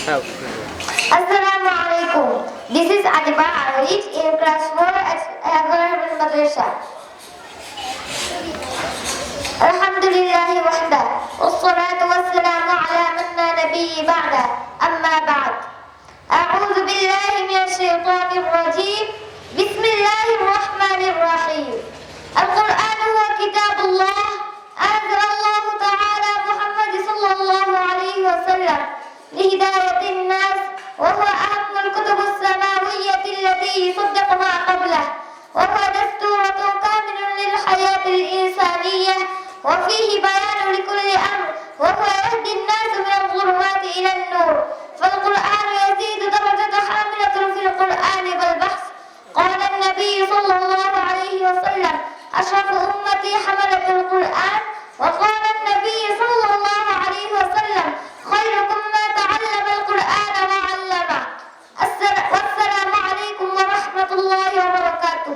Assalamu alaikum. This is Adiba Arif in class 4 at Agar Madrasa. Alhamdulillahi wahda. Wassalatu wassalamu ala man la nabiyyi ba'da. Amma ba'd. A'udhu billahi minash shaitanir rajim. Bismillahir rahmanir rahim. Al-Quran huwa kitabullah. Anzalallahu ta'ala Muhammad sallallahu alaihi wasallam لهداية الناس وهو أهم الكتب السماوية التي يصدق ما قبله وهو دستورة كامل للحياة الإنسانية وفيه بيان لكل أمر وهو يهدي الناس من الظلمات إلى النور فالقرآن يزيد درجة حاملة في القرآن بالبحث قال النبي صلى الله عليه وسلم أشرف أمتي حملة القرآن وقال النبي صلى الله عليه وسلم خيركم ما تعلم القرآن وعلمه والسلام عليكم ورحمة الله وبركاته